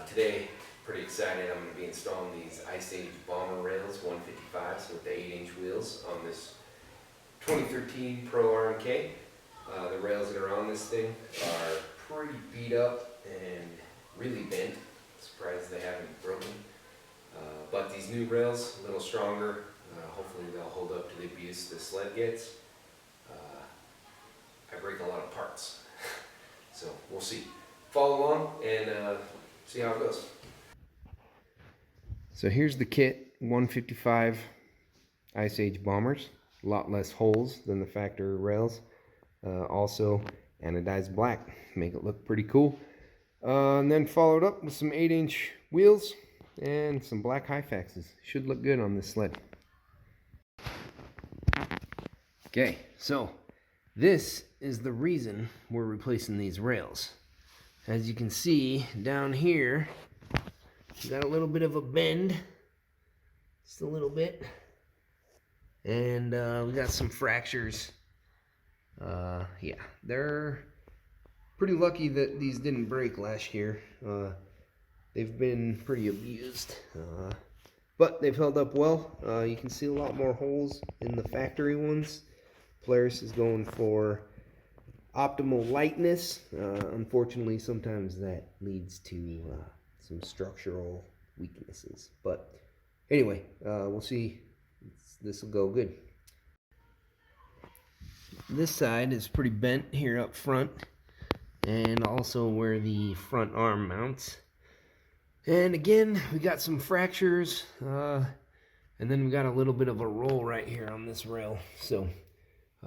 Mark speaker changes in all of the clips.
Speaker 1: Today, pretty excited, I'm going to be installing these IceAge Bomber rails 155s with the 8-inch wheels on this 2013 Pro RMK. The rails that are on this thing are pretty beat up and really bent. Surprised they haven't broken. But these new rails, a little stronger. Hopefully they'll hold up to the abuse the sled gets. I break a lot of parts. So we'll see. Follow along and see how it goes. So here's the kit, 155 IceAge Bombers. A lot less holes than the factory rails. Also anodized black, make it look pretty cool. And then followed up with some 8-inch wheels and some black Hyfaxes. Should look good on this sled. Okay, so this is the reason we're replacing these rails. As you can see down here, we got a little bit of a bend, just a little bit, and we got some fractures. Yeah, they're pretty lucky that these didn't break last year. They've been pretty abused, but they've held up well. You can see a lot more holes in the factory ones. Polaris is going for optimal lightness. Unfortunately, sometimes that leads to some structural weaknesses. But anyway, we'll see. This will go good. This side is pretty bent here up front, and also where the front arm mounts. And again, we got some fractures, and then we got a little bit of a roll right here on this rail. So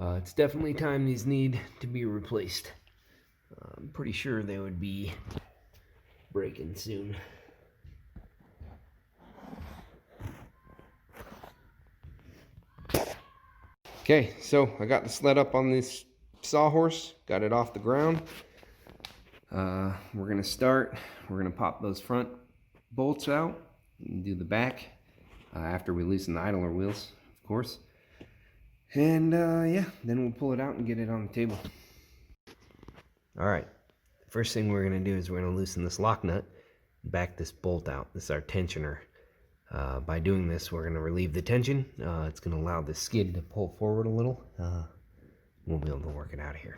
Speaker 1: it's definitely time these need to be replaced. I'm pretty sure they would be breaking soon. Okay, so I got the sled up on this sawhorse, got it off the ground. We're gonna start. We're gonna pop those front bolts out and do the back after we loosen the idler wheels, of course. And yeah, then we'll pull it out and get it on the table. All right, first thing we're gonna do is we're gonna loosen this lock nut, back this bolt out. This is our tensioner. By doing this, we're gonna relieve the tension. It's gonna allow the skid to pull forward a little. We'll be able to work it out of here.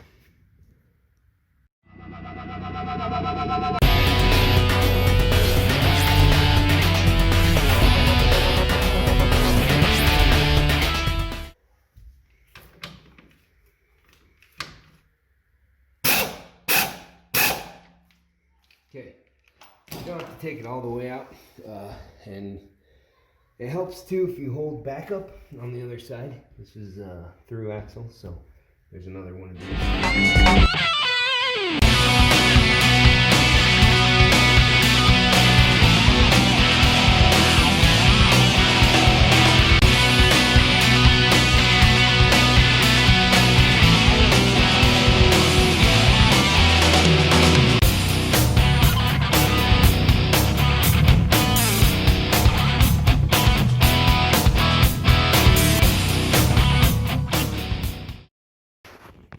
Speaker 1: Okay, you don't have to take it all the way out, and it helps too if you hold back up on the other side. This is through axle, so there's another one of these.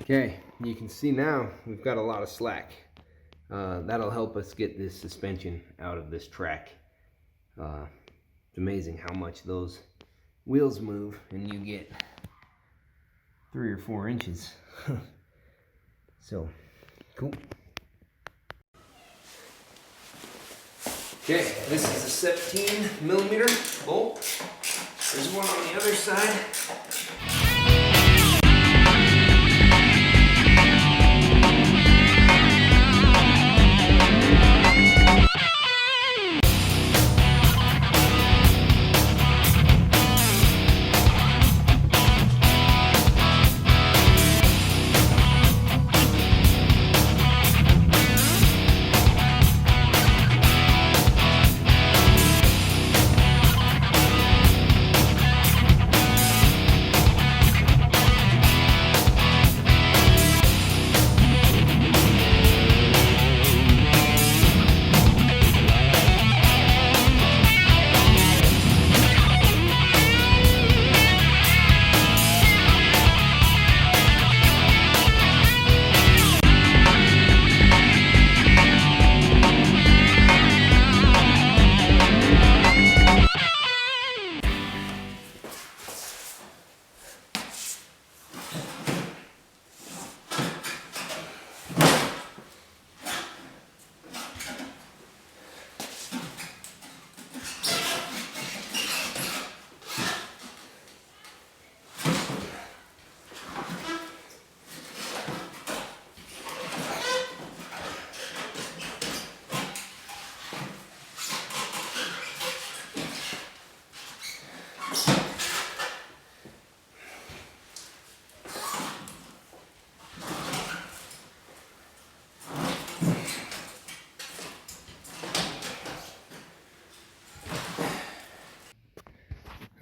Speaker 1: Okay, you can see now we've got a lot of slack. That'll help us get this suspension out of this track. It's amazing how much those wheels move, and you get 3 or 4 inches. So, cool. Okay, this is a 17mm bolt. There's one on the other side.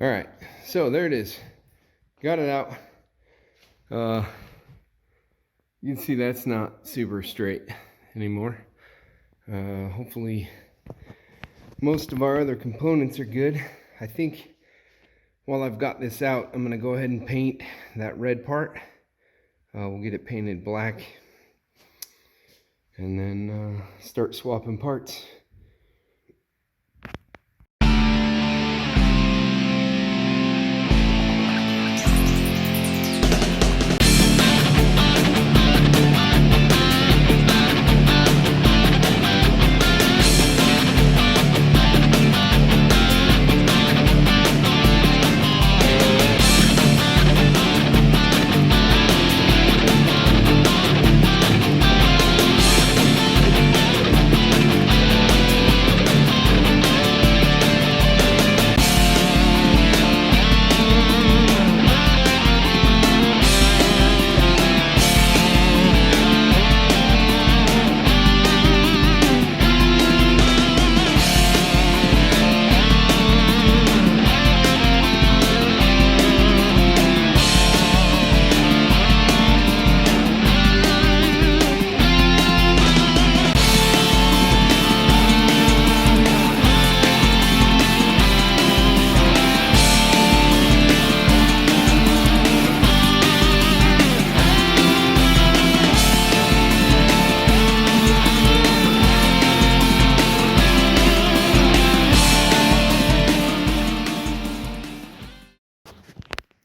Speaker 1: All right, so there it is. Got it out. You can see that's not super straight anymore. Hopefully most of our other components are good. I think while I've got this out, I'm gonna go ahead and paint that red part. We'll get it painted black and then start swapping parts.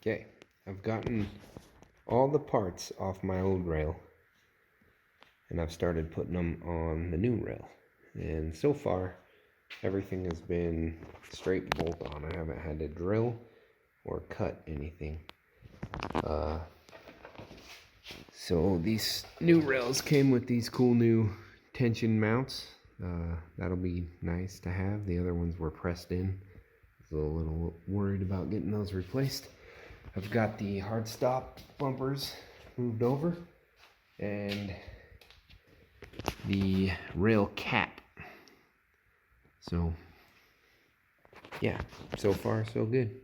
Speaker 1: Okay, I've gotten all the parts off my old rail and I've started putting them on the new rail, and so far everything has been straight bolt on. I haven't had to drill or cut anything. So these new rails came with these cool new tension mounts. That'll be nice to have. The other ones were pressed in. I was a little worried about getting those replaced. I've got the hard stop bumpers moved over and the rail cap. So yeah, so far so good.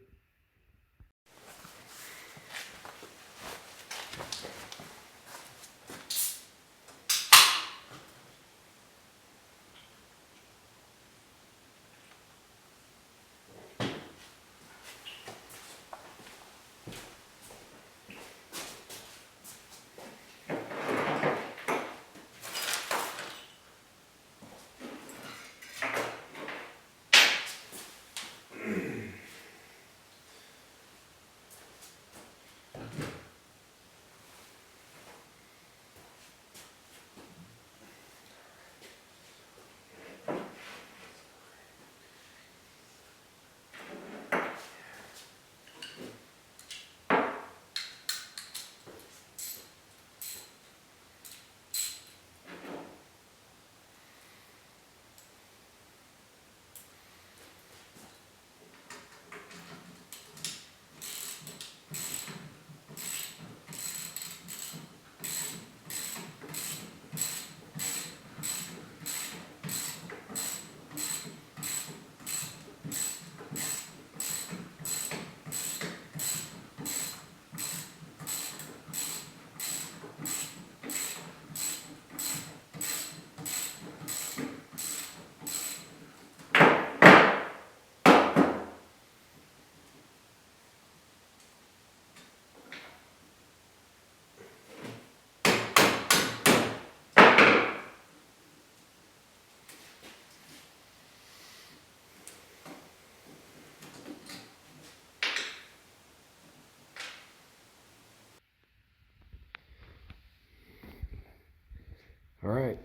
Speaker 1: All right,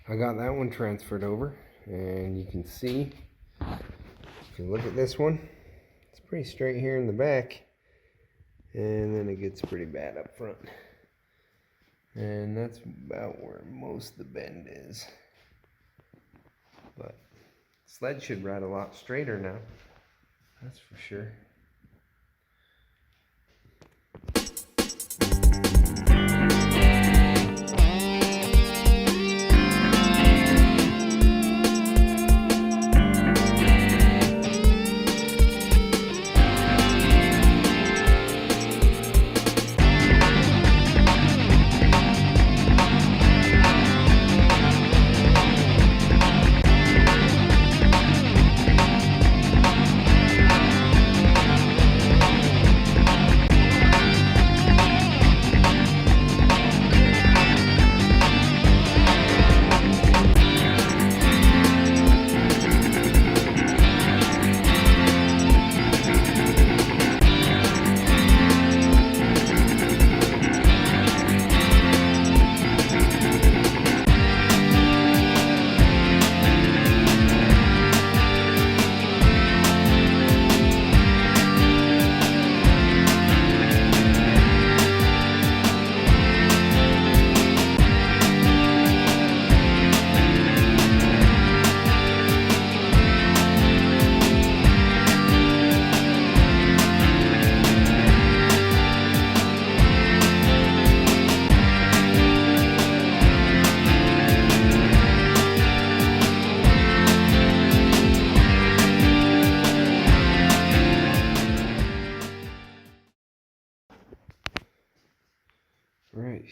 Speaker 1: I got that one transferred over, and you can see, if you look at this one, it's pretty straight here in the back, and then it gets pretty bad up front. And that's about where most of the bend is. But the sled should ride a lot straighter now, that's for sure.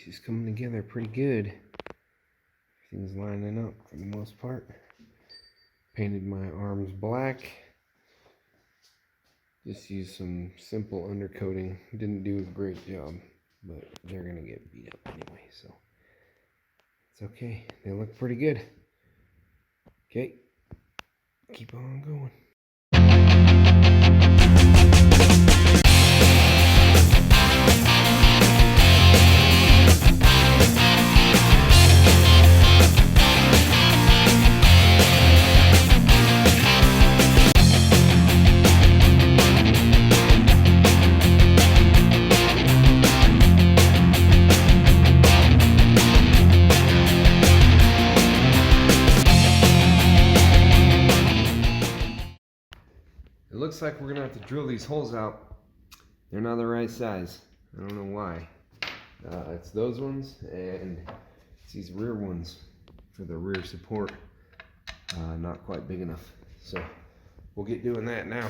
Speaker 1: she's coming together pretty good. Everything's lining up for the most part. Painted my arms black. Just used some simple undercoating. Didn't do a great job, but they're gonna get beat up anyway, so it's okay. They look pretty good. Okay, keep on going. It looks like we're gonna have to drill these holes out. They're not the right size. I don't know why. It's those ones and it's these rear ones for the rear support. Not quite big enough. So we'll get doing that now.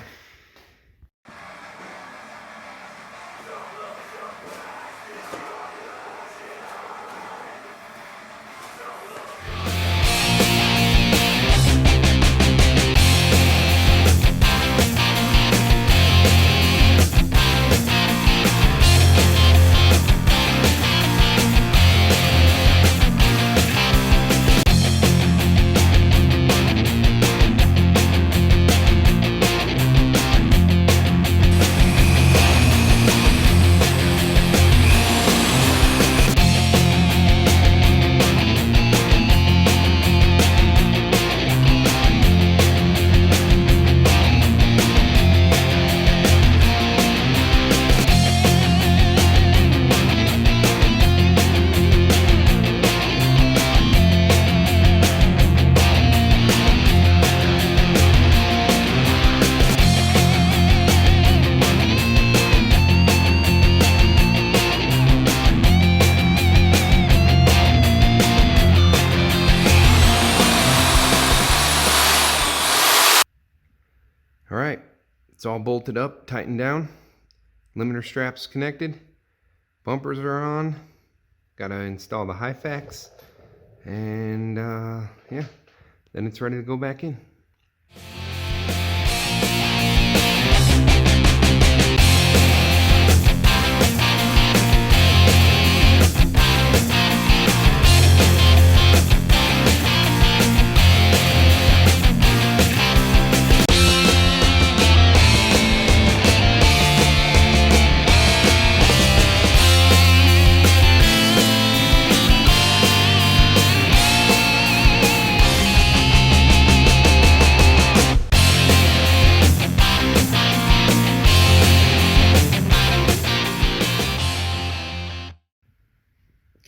Speaker 1: Alright, it's all bolted up, tightened down, limiter straps connected, bumpers are on, gotta install the IceAge, and yeah, then it's ready to go back in.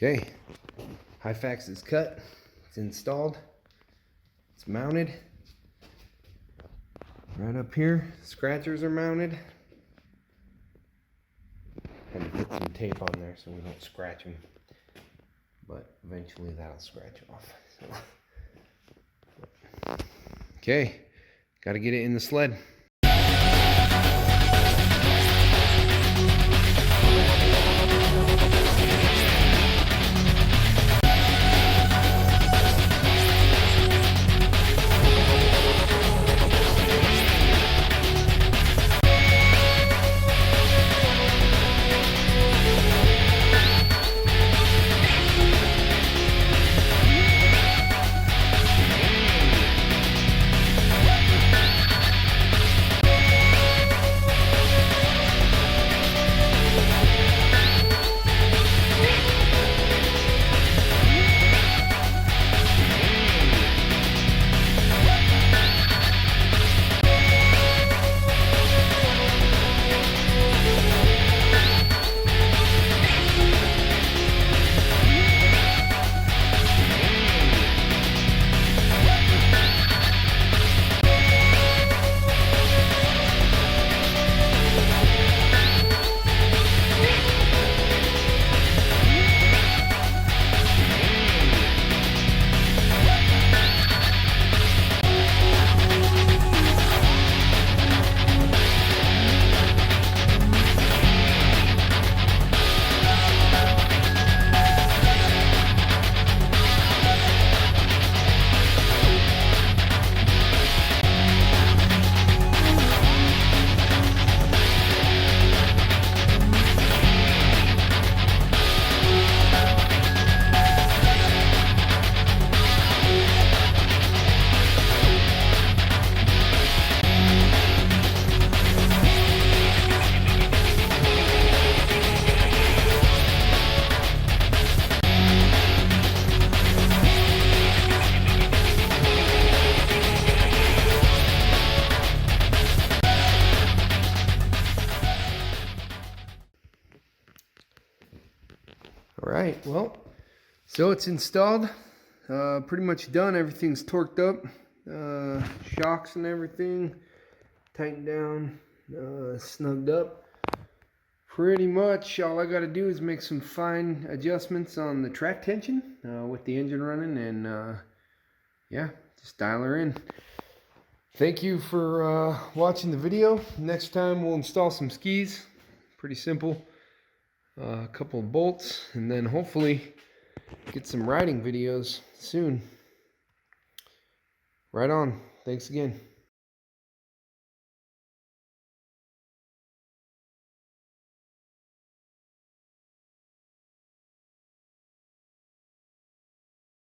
Speaker 1: Okay, IceAge is cut, it's installed, it's mounted. Right up here, scratchers are mounted. Had to put some tape on there so we don't scratch them, but eventually that'll scratch off. So. Okay, got to get it in the sled. right, well, so it's installed, pretty much done. Everything's torqued up, shocks and everything tightened down, snugged up. Pretty much all I got to do is make some fine adjustments on the track tension with the engine running, and yeah, just dial her in. Thank you for watching the video. Next time we'll install some skis. Pretty simple. A couple of bolts, and then hopefully get some riding videos soon. Right on. Thanks again.